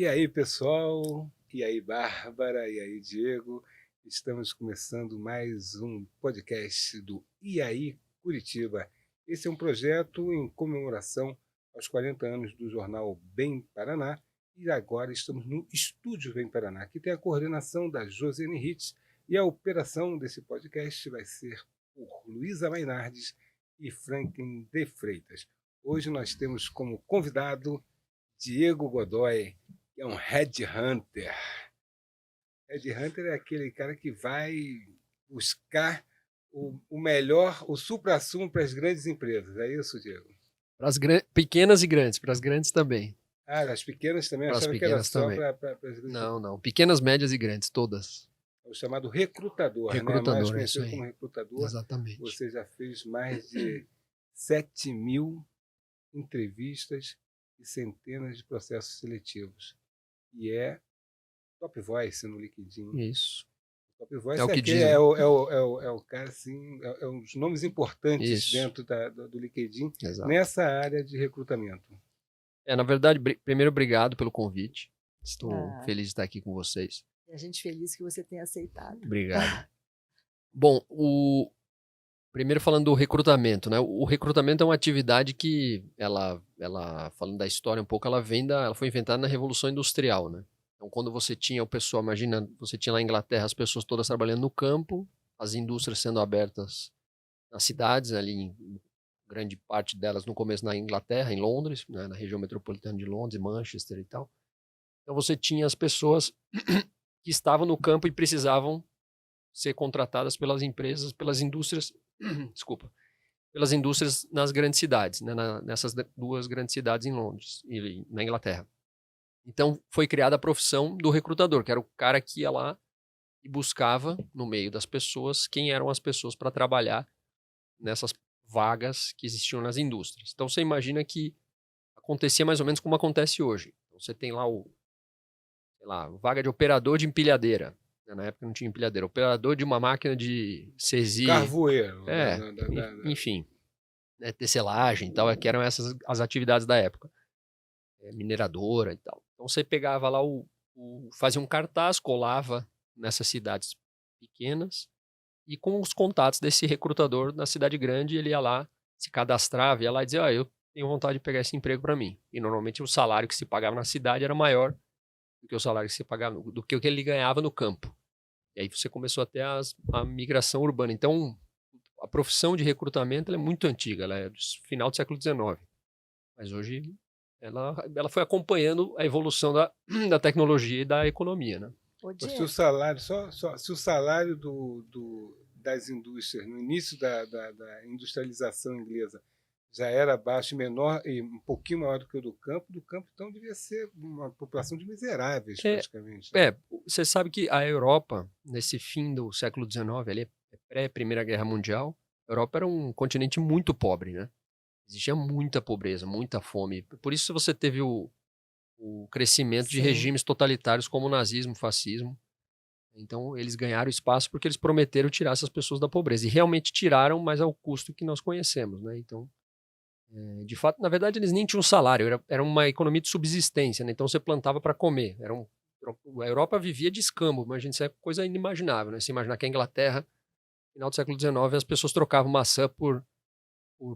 E aí, pessoal? E aí, Bárbara? E aí, Diego? Estamos começando mais um podcast do E aí, Curitiba. Esse é um projeto em comemoração aos 40 anos do jornal Bem Paraná. E agora estamos no Estúdio Bem Paraná, que tem a coordenação da Josiane Ritz. E a operação desse podcast vai ser por Luísa Mainardes e Franklin de Freitas. Hoje nós temos como convidado Diego Godoy, que é um headhunter. Headhunter é aquele cara que vai buscar o melhor, o supra-sumo para as grandes empresas. É isso, Diego? Para as pequenas e grandes, para as grandes também. Ah, as pequenas também? Para as Achava que era pequenas só também. para as grandes. Não. Pequenas, médias e grandes, todas. É o chamado recrutador, né? Mais Recrutador, é isso conhecido como aí. recrutador. Exatamente. Você já fez mais de 7.000 entrevistas e centenas de processos seletivos. E é top voice no LinkedIn. Isso. Top É Voice o é que aquele, dizem. é o cara, assim, é um dos nomes importantes Isso. dentro do LinkedIn Exato. nessa área de recrutamento. Na verdade, primeiro, obrigado pelo convite. Estou feliz de estar aqui com vocês. E a gente feliz que você tenha aceitado. Obrigado. Bom, primeiro falando do recrutamento, né? O recrutamento é uma atividade que ela falando da história um pouco, ela foi inventada na Revolução Industrial, né? Então, quando você tinha o pessoal, imagina, você tinha lá na Inglaterra as pessoas todas trabalhando no campo, as indústrias sendo abertas nas cidades, ali grande parte delas no começo na Inglaterra, em Londres, né, na região metropolitana de Londres, Manchester e tal. Então você tinha as pessoas que estavam no campo e precisavam ser contratadas pelas empresas, pelas indústrias, desculpa, pelas indústrias nas grandes cidades, né, nessas duas grandes cidades em Londres e na Inglaterra. Então foi criada a profissão do recrutador, que era o cara que ia lá e buscava no meio das pessoas quem eram as pessoas para trabalhar nessas vagas que existiam nas indústrias. Então você imagina que acontecia mais ou menos como acontece hoje. Então, você tem lá vaga de operador de empilhadeira. Na época não tinha empilhadeira. Operador de uma máquina de CSI. Carvoeiro. Enfim. Né, tecelagem e tal, que eram essas as atividades da época. Mineradora e tal. Então você pegava lá fazia um cartaz, colava nessas cidades pequenas e com os contatos desse recrutador na cidade grande, ele ia lá, se cadastrava, ia lá e dizia, eu tenho vontade de pegar esse emprego para mim. E normalmente o salário que se pagava na cidade era maior do que o salário que se pagava, do que o que ele ganhava no campo. E aí você começou a ter a migração urbana. Então, a profissão de recrutamento ela é muito antiga, ela é do final do século XIX. Mas hoje ela foi acompanhando a evolução da tecnologia e da economia, né? Se o salário, se o salário das indústrias no início da industrialização inglesa já era baixo e menor e um pouquinho maior do que o do campo então devia ser uma população de miseráveis praticamente. Né? Você sabe que a Europa, nesse fim do século XIX, ali, pré-Primeira Guerra Mundial, a Europa era um continente muito pobre, né? Existia muita pobreza, muita fome. Por isso você teve o crescimento de regimes totalitários como o nazismo, o fascismo. Então eles ganharam espaço porque eles prometeram tirar essas pessoas da pobreza. E realmente tiraram, mas ao custo que nós conhecemos, né? Então, de fato, na verdade, eles nem tinham salário. Era uma economia de subsistência, né? Então você plantava para comer. A Europa vivia de escambo. Imagina, isso é coisa inimaginável, né? Você imaginar que a Inglaterra, no final do século XIX, as pessoas trocavam maçã por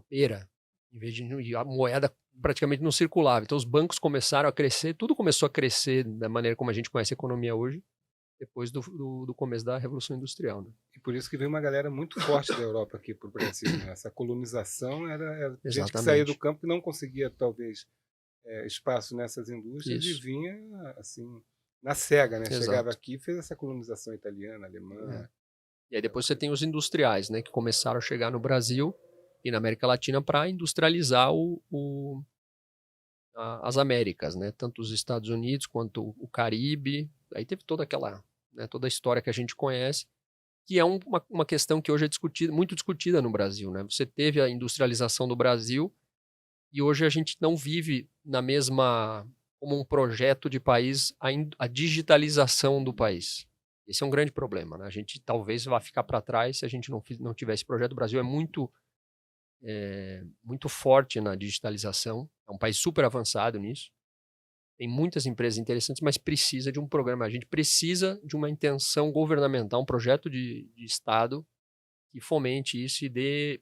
pera. Em vez de a moeda praticamente não circulava. Então os bancos começaram a crescer, tudo começou a crescer da maneira como a gente conhece a economia hoje, depois do começo da Revolução Industrial. Né? E por isso que veio uma galera muito forte da Europa aqui para o Brasil. Né? Essa colonização era gente que saía do campo e não conseguia, talvez, espaço nessas indústrias e vinha, assim, na cega. Né? Chegava aqui e fez essa colonização italiana, alemã. E aí depois você tem os industriais, né, que começaram a chegar no Brasil e na América Latina para industrializar as Américas, né? Tanto os Estados Unidos quanto o Caribe. Aí teve toda aquela, né, toda a história que a gente conhece, que é uma questão que hoje é muito discutida no Brasil, né? Você teve a industrialização do Brasil e hoje a gente não vive como um projeto de país, a digitalização do país. Esse é um grande problema, né? A gente talvez vá ficar para trás se a gente não tiver esse projeto. O Brasil é muito forte na digitalização, é um país super avançado nisso, Tem muitas empresas interessantes, mas precisa de um programa. A gente precisa de uma intenção governamental, um projeto de Estado que fomente isso e dê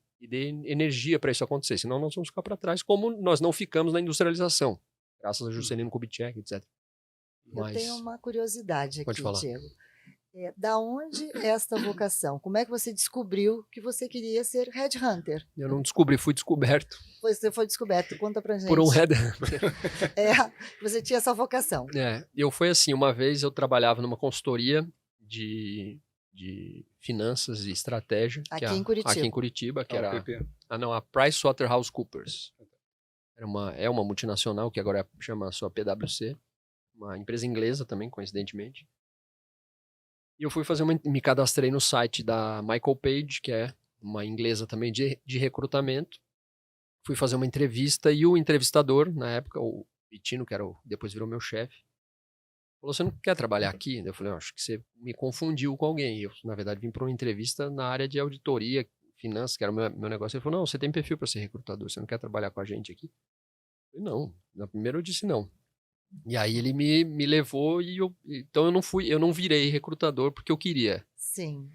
energia para isso acontecer. Senão nós vamos ficar para trás, como nós não ficamos na industrialização, graças a Juscelino Kubitschek, etc. Eu tenho uma curiosidade Pode aqui, falar. Diego. Da onde esta vocação? Como é que você descobriu que você queria ser headhunter? Eu não descobri, fui descoberto Você foi descoberto, conta pra gente. por um headhunter. Você tinha essa vocação. Eu fui assim, uma vez eu trabalhava numa consultoria de finanças e estratégia. Aqui em Curitiba. Aqui em Curitiba, que era PP. a PricewaterhouseCoopers. É uma multinacional que agora chama sua PwC, uma empresa inglesa também, coincidentemente. E eu fui me cadastrei no site da Michael Page, que é uma inglesa também de recrutamento. Fui fazer uma entrevista e o entrevistador, na época, o Vitino, que depois virou meu chefe, falou: você não quer trabalhar aqui? Eu falei: acho que você me confundiu com alguém. Eu, na verdade, vim para uma entrevista na área de auditoria, finanças, que era o meu negócio. Ele falou: não, você tem perfil para ser recrutador, você não quer trabalhar com a gente aqui? Eu falei: não. Na primeira eu disse não. E aí ele me levou então eu não virei recrutador porque eu queria. Sim.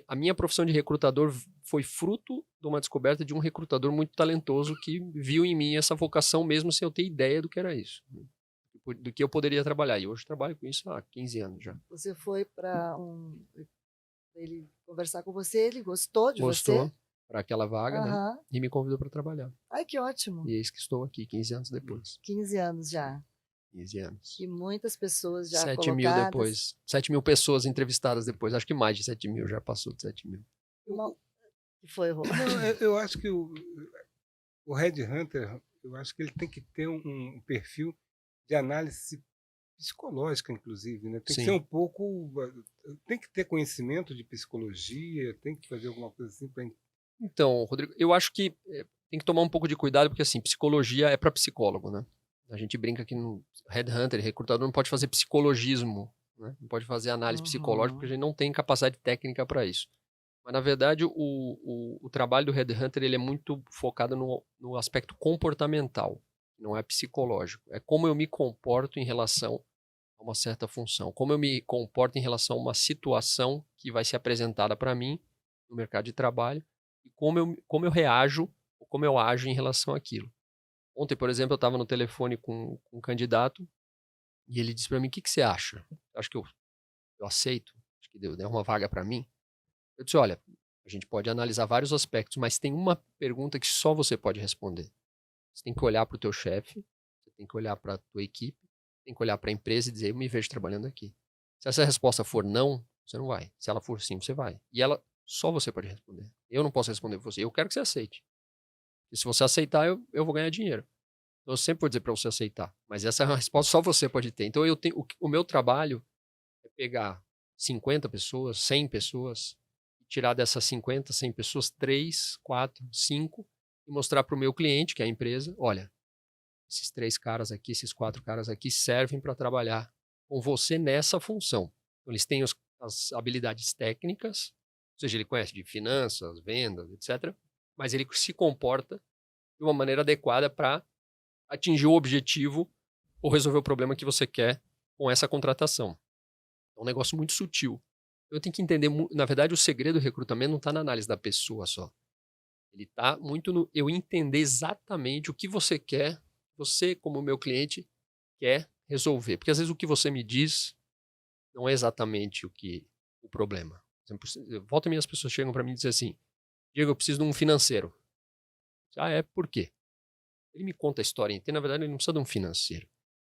A minha profissão de recrutador foi fruto de uma descoberta de um recrutador muito talentoso que viu em mim essa vocação mesmo sem eu ter ideia do que era isso, do que eu poderia trabalhar. E hoje eu trabalho com isso há 15 anos já. Você foi para ele conversar com você, ele gostou de você? Gostou para aquela vaga, né? E me convidou para trabalhar. Ai, que ótimo. E eis que estou aqui 15 anos depois. 15 anos já. 15 anos. E muitas pessoas já 7 colocadas. mil depois. 7 mil pessoas entrevistadas depois. Acho que mais de 7 mil, já passou de 7 mil. Que foi, Rô? Não, eu acho que o headhunter, eu acho que ele tem que ter um perfil de análise psicológica, inclusive, né? Tem que ser um pouco... Tem que ter conhecimento de psicologia, tem que fazer alguma coisa assim para... Então, Rodrigo, eu acho que tem que tomar um pouco de cuidado, porque assim, psicologia é para psicólogo, né? A gente brinca que no headhunter, recrutador, não pode fazer psicologismo, né? Não pode fazer análise psicológica, porque a gente não tem capacidade técnica para isso. Mas, na verdade, o trabalho do headhunter ele é muito focado no aspecto comportamental, não é psicológico. É como eu me comporto em relação a uma certa função, como eu me comporto em relação a uma situação que vai ser apresentada para mim no mercado de trabalho, e como eu reajo, ou como eu ajo em relação àquilo. Ontem, por exemplo, eu estava no telefone com um candidato e ele disse para mim: o que você acha? Acho que eu aceito? Acho que deu uma vaga para mim? Eu disse: olha, a gente pode analisar vários aspectos, mas tem uma pergunta que só você pode responder. Você tem que olhar para o teu chefe, você tem que olhar para a tua equipe, tem que olhar para a empresa e dizer: eu me vejo trabalhando aqui. Se essa resposta for não, você não vai. Se ela for sim, você vai. E ela só você pode responder. Eu não posso responder por você. Eu quero que você aceite. E se você aceitar, eu vou ganhar dinheiro. Então, eu sempre vou dizer para você aceitar. Mas essa é uma resposta que só você pode ter. Então, o meu trabalho é pegar 50 pessoas, 100 pessoas, e tirar dessas 50, 100 pessoas, 3, 4, 5, e mostrar para o meu cliente, que é a empresa: olha, esses 3 caras aqui, esses 4 caras aqui servem para trabalhar com você nessa função. Então, eles têm as habilidades técnicas, ou seja, ele conhece de finanças, vendas, etc. Mas ele se comporta de uma maneira adequada para atingir o objetivo ou resolver o problema que você quer com essa contratação. É um negócio muito sutil. Eu tenho que entender, na verdade, o segredo do recrutamento não está na análise da pessoa só. Ele está muito no eu entender exatamente o que você quer, você, como meu cliente, quer resolver. Porque às vezes o que você me diz não é exatamente o problema. Por exemplo, volta e meia as pessoas chegam para mim e dizem assim: Diego, eu preciso de um financeiro. Por quê? Ele me conta a história inteira. Na verdade, ele não precisa de um financeiro.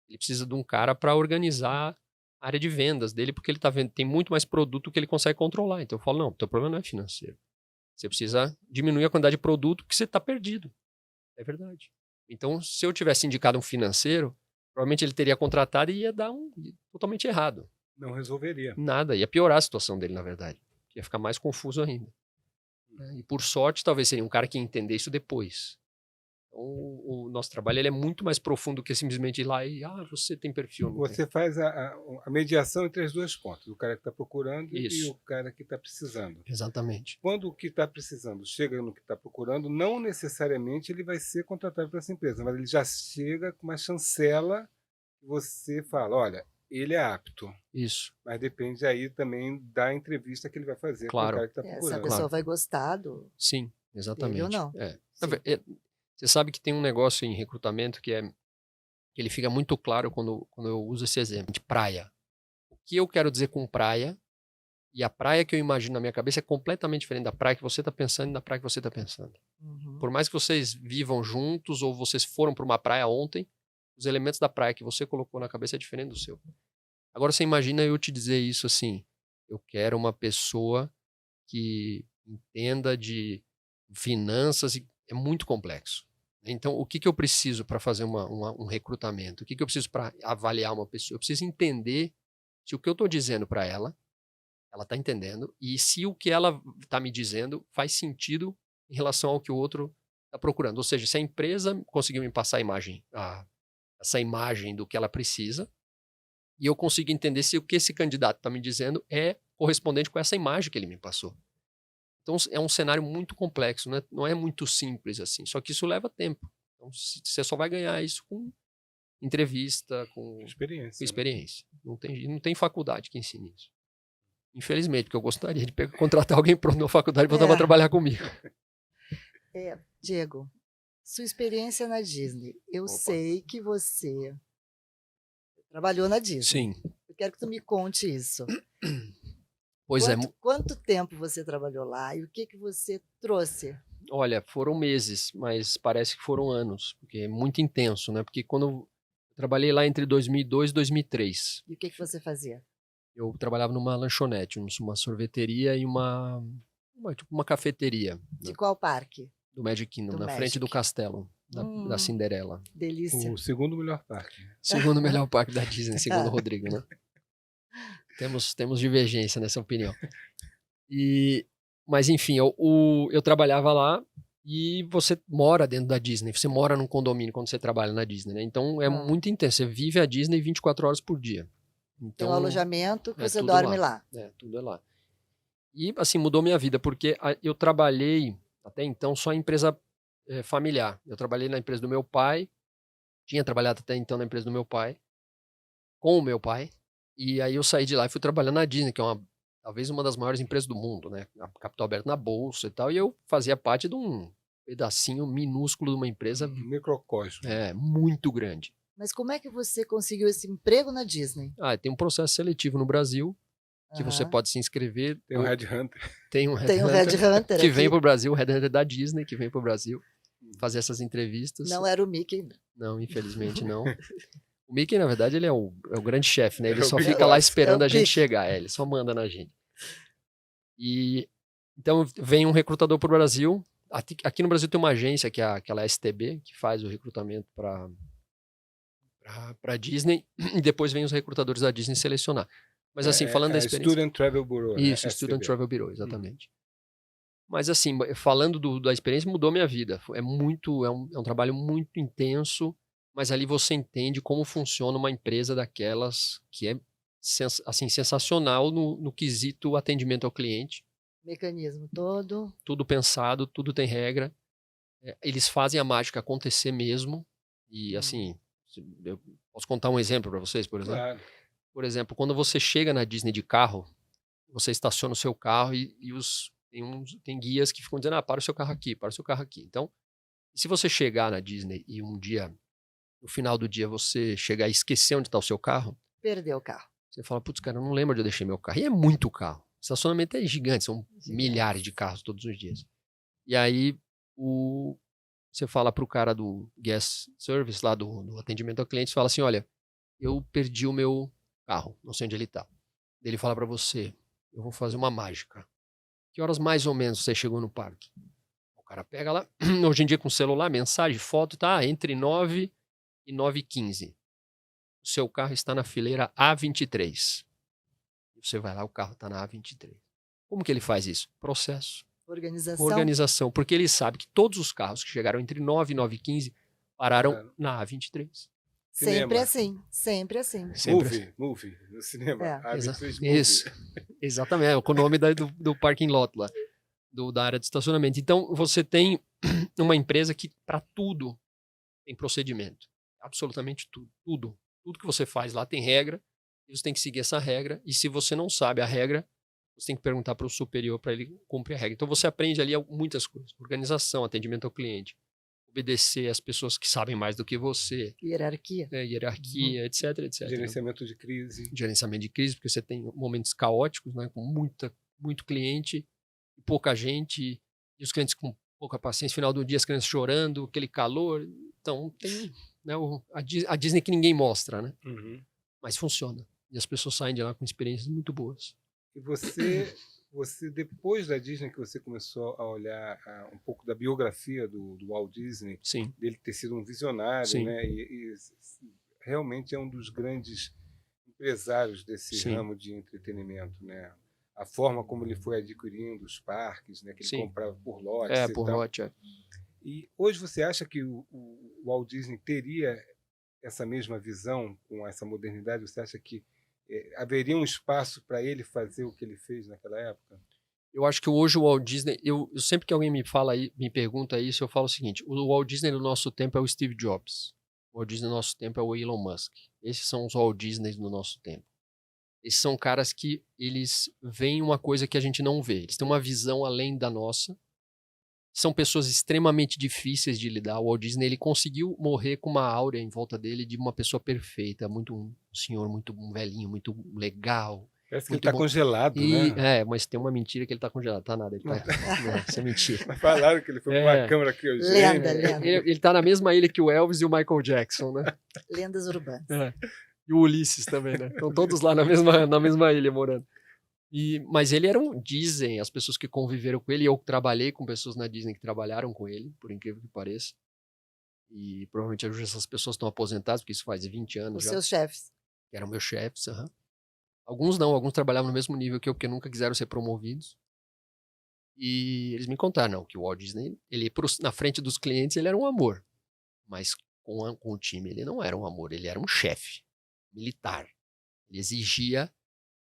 Ele precisa de um cara para organizar a área de vendas dele, porque ele tá vendo, tem muito mais produto que ele consegue controlar. Então eu falo: não, o teu problema não é financeiro. Você precisa diminuir a quantidade de produto que você está perdido. É verdade. Então, se eu tivesse indicado um financeiro, provavelmente ele teria contratado e ia dar totalmente errado. Não resolveria. Nada, ia piorar a situação dele, na verdade. Ia ficar mais confuso ainda. E por sorte, talvez seria um cara que ia entender isso depois. Então, o nosso trabalho ele é muito mais profundo que simplesmente ir lá e, você tem perfil. Não tem. Você faz a mediação entre as duas pontas, o cara que está procurando e Isso. o cara que está precisando. Exatamente. Quando o que está precisando chega no que está procurando, não necessariamente ele vai ser contratado por essa empresa, mas ele já chega com uma chancela que você fala, olha, ele é apto. Isso. Mas depende aí também da entrevista que ele vai fazer com o Claro. cara que está Essa procurando. pessoa vai gostar do Sim, dele exatamente. ou não. Na Sim. Você sabe que tem um negócio em recrutamento que ele fica muito claro quando eu uso esse exemplo de praia. O que eu quero dizer com praia e a praia que eu imagino na minha cabeça é completamente diferente da praia que você está pensando e da praia que você está pensando. Uhum. Por mais que vocês vivam juntos ou vocês foram para uma praia ontem, os elementos da praia que você colocou na cabeça é diferente do seu. Agora você imagina eu te dizer isso assim, eu quero uma pessoa que entenda de finanças e é muito complexo. Então, o que eu preciso para fazer um recrutamento? O que eu preciso para avaliar uma pessoa? Eu preciso entender se o que eu estou dizendo para ela está entendendo, e se o que ela está me dizendo faz sentido em relação ao que o outro está procurando. Ou seja, se a empresa conseguiu me passar essa imagem do que ela precisa, e eu consigo entender se o que esse candidato está me dizendo é correspondente com essa imagem que ele me passou. Então é um cenário muito complexo, né? Não é muito simples assim, só que isso leva tempo. Então você só vai ganhar isso com entrevista, com Experiência. experiência. Não tem faculdade que ensine isso. Infelizmente, porque eu gostaria de contratar alguém pronto na faculdade e botar para trabalhar comigo. Diego, sua experiência na Disney. Eu sei que você trabalhou na Disney. Sim. Eu quero que tu me conte isso. Pois Quanto tempo você trabalhou lá e o que você trouxe? Olha, foram meses, mas parece que foram anos, porque é muito intenso, né? Porque quando eu trabalhei lá entre 2002 e 2003. E o que você fazia? Eu trabalhava numa lanchonete, uma sorveteria e uma cafeteria. De qual parque? Do Magic Kingdom, Do na frente do castelo da Cinderela. Delícia. O segundo melhor parque. Segundo melhor parque da Disney, segundo o Rodrigo, né? Temos divergência nessa opinião. Mas enfim, eu trabalhava lá e você mora dentro da Disney, você mora num condomínio quando você trabalha na Disney, né? Então é muito intenso, você vive a Disney 24 horas por dia. Então, tem um alojamento que você tudo dorme lá. Tudo é lá. E assim, mudou minha vida, porque eu trabalhei até então só em empresa familiar. Eu trabalhei na empresa do meu pai, tinha trabalhado até então na empresa do meu pai, com o meu pai, e aí eu saí de lá e fui trabalhar na Disney, que é talvez uma das maiores empresas do mundo, né? A capital aberta na bolsa e tal, e eu fazia parte de um pedacinho minúsculo de uma empresa microcosmo. Muito grande. Mas como é que você conseguiu esse emprego na Disney? Tem um processo seletivo no Brasil, que você pode se inscrever. Tem um Headhunter. Tem um Headhunter que vem para o Brasil, o Headhunter da Disney, que vem para o Brasil fazer essas entrevistas. Não era o Mickey. Não, infelizmente não. O Mickey, na verdade, ele é o grande chefe, né? Ele só fica lá esperando a gente chegar. Ele só manda na gente. E então vem um recrutador para o Brasil. Aqui no Brasil tem uma agência, que é aquela STB, que faz o recrutamento para Disney, e depois vem os recrutadores da Disney selecionar. Mas assim, falando da experiência... Student Travel Bureau. Isso, Student Travel Bureau, exatamente. Mas assim, falando da experiência, mudou minha vida. É um trabalho muito intenso, mas ali você entende como funciona uma empresa daquelas que é assim, sensacional no quesito atendimento ao cliente. Mecanismo todo. Tudo pensado, tudo tem regra. Eles fazem a mágica acontecer mesmo. E assim, eu posso contar um exemplo para vocês, por exemplo? Claro. Por exemplo, quando você chega na Disney de carro, você estaciona o seu carro e tem guias que ficam dizendo, para o seu carro aqui, para o seu carro aqui. Então, se você chegar na Disney e um dia, no final do dia, você chegar e esquecer onde está o seu carro... Perdeu o carro. Você fala, putz, cara, eu não lembro onde eu deixei meu carro. E é muito carro. O estacionamento é gigante, são milhares de carros todos os dias. E aí, você fala pro cara do guest service, lá do atendimento ao cliente, você fala assim, olha, eu perdi o meu carro, não sei onde ele tá. Ele fala para você, eu vou fazer uma mágica. Que horas mais ou menos você chegou no parque? O cara pega lá, hoje em dia com celular, mensagem, foto, tá entre 9 e 9h15. O seu carro está na fileira A23. Você vai lá, o carro está na A23. Como que ele faz isso? Processo. Organização. Organização, porque ele sabe que todos os carros que chegaram entre 9 e 9h15 pararam Claro. na A23. Sempre Cinema. assim, sempre assim. Sempre Movie, no cinema. É. A A23 Movie. Isso, exatamente, com o nome do parking lot lá, da área de estacionamento. Então, você tem uma empresa que, para tudo, tem procedimento. Absolutamente tudo. Tudo que você faz lá tem regra, e você tem que seguir essa regra, e se você não sabe a regra, você tem que perguntar para o superior para ele cumprir a regra. Então, você aprende ali muitas coisas. Organização, atendimento ao cliente, obedecer às pessoas que sabem mais do que você, Hierarquia. hierarquia, etc, etc. Gerenciamento de crise. Gerenciamento de crise, porque você tem momentos caóticos, né, com muito cliente, e pouca gente, e os clientes com pouca paciência, final do dia as crianças chorando, aquele calor. Então tem, né, a Disney que ninguém mostra, né? Uhum. Mas funciona. E as pessoas saem de lá com experiências muito boas. E você, depois da Disney, que você começou a olhar um pouco da biografia do Walt Disney, Sim, dele ter sido um visionário, Sim. né? E realmente é um dos grandes empresários desse Sim. ramo de entretenimento, né? A forma como ele foi adquirindo os parques, né? Que ele Sim. comprava por lotes e por tal. lote, E hoje você acha que o Walt Disney teria essa mesma visão com essa modernidade? Você acha que haveria um espaço para ele fazer o que ele fez naquela época? Eu acho que hoje o Walt Disney, eu sempre que alguém me pergunta isso, eu falo o seguinte: o Walt Disney do nosso tempo é o Steve Jobs. O Walt Disney do nosso tempo é o Elon Musk. Esses são os Walt Disneys do nosso tempo. Esses são caras que eles veem uma coisa que a gente não vê. Eles têm uma visão além da nossa. São pessoas extremamente difíceis de lidar. O Walt Disney, ele conseguiu morrer com uma áurea em volta dele de uma pessoa perfeita, um senhor muito velhinho, muito legal. Parece que Muito ele está bom. congelado, né? Mas tem uma mentira que ele tá congelado. Tá nada, ele tá... Não, isso é mentira. Mas falaram que ele foi para uma câmera criogênica. Lenda. Ele tá na mesma ilha que o Elvis e o Michael Jackson, né? Lendas urbanas. E o Ulisses também, né? Estão todos lá na mesma ilha morando. Mas ele era dizem as pessoas que conviveram com ele, eu trabalhei com pessoas na Disney que trabalharam com ele, por incrível que pareça. E provavelmente hoje essas pessoas estão aposentadas, porque isso faz 20 anos Os já. seus chefes. Que eram meus chefes, Alguns não, alguns trabalhavam no mesmo nível que eu, porque nunca quiseram ser promovidos. E eles me contaram, não, que o Walt Disney, ele na frente dos clientes, ele era um amor. Mas com o time, ele não era um amor, ele era um chefe militar. Ele exigia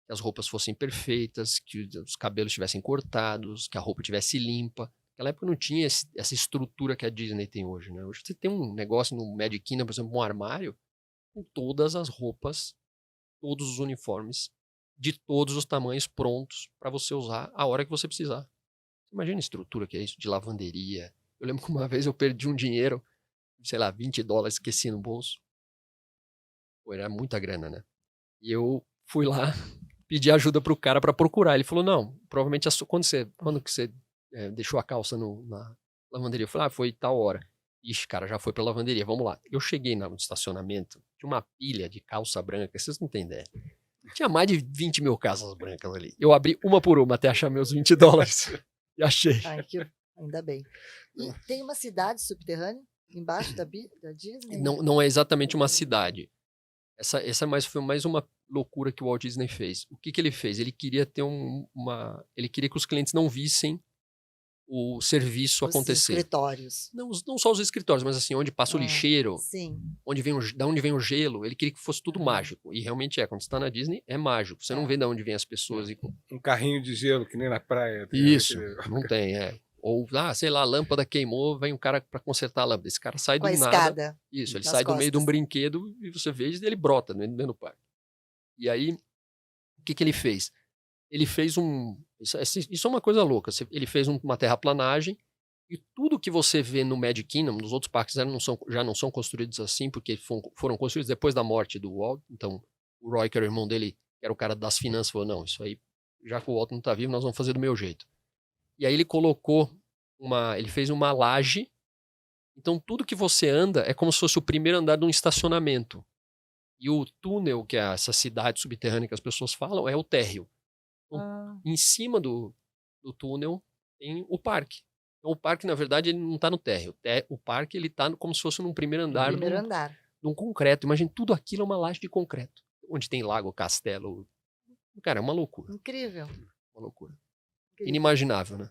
que as roupas fossem perfeitas, que os cabelos estivessem cortados, que a roupa estivesse limpa. Naquela época não tinha essa estrutura que a Disney tem hoje, né? Hoje você tem um negócio no Magic Kingdom, por exemplo, um armário com todas as roupas, todos os uniformes, de todos os tamanhos prontos para você usar a hora que você precisar. Imagina a estrutura que é isso, de lavanderia. Eu lembro que uma vez eu perdi um dinheiro, sei lá, $20, esqueci no bolso. Pô, era muita grana, né? E eu fui lá pedir ajuda pro cara para procurar. Ele falou, não, provavelmente quando que você deixou a calça na lavanderia? Eu falei, foi tal hora. Ixi, cara, já foi pra lavanderia, vamos lá. Eu cheguei no estacionamento, tinha uma pilha de calça branca, vocês não têm ideia. Tinha mais de 20 mil calças brancas ali. Eu abri uma por uma até achar meus $20. E achei. Ainda bem. E tem uma cidade subterrânea embaixo da Disney? Não é exatamente uma cidade. Essa foi mais uma loucura que o Walt Disney fez. O que ele fez? Ele queria ter ele queria que os clientes não vissem o serviço acontecer. Os escritórios. Não só os escritórios, mas assim, onde passa o lixeiro, Sim. da onde vem o gelo, ele queria que fosse tudo mágico. E realmente quando você está na Disney, é mágico. Você não vê de onde vem as pessoas. Um carrinho de gelo, que nem na praia. Isso, não tem, Ou, sei lá, a lâmpada queimou, vem um cara para consertar a lâmpada. Esse cara sai com do a nada. Escada Isso, ele nas sai do meio de um costas. brinquedo e você vê ele brota dentro do parque. E aí, o que ele fez? Ele fez isso é uma coisa louca. Ele fez uma terraplanagem e tudo que você vê no Magic Kingdom, nos outros parques já não são construídos assim, porque foram construídos depois da morte do Walt. Então, o Roy, que era o irmão dele, que era o cara das finanças, falou, não, isso aí, já que o Walt não tá vivo, nós vamos fazer do meu jeito. E aí ele ele fez uma laje. Então, tudo que você anda é como se fosse o primeiro andar de um estacionamento. E o túnel, que é essa cidade subterrânea que as pessoas falam, é o térreo. Então, em cima do túnel tem o parque. Então, o parque, na verdade, ele não está no térreo. O parque, ele está como se fosse num primeiro andar. Num concreto. Imagina, tudo aquilo é uma laje de concreto. Onde tem lago, castelo. Cara, é uma loucura. Incrível. Uma loucura. Incrível. Inimaginável, né?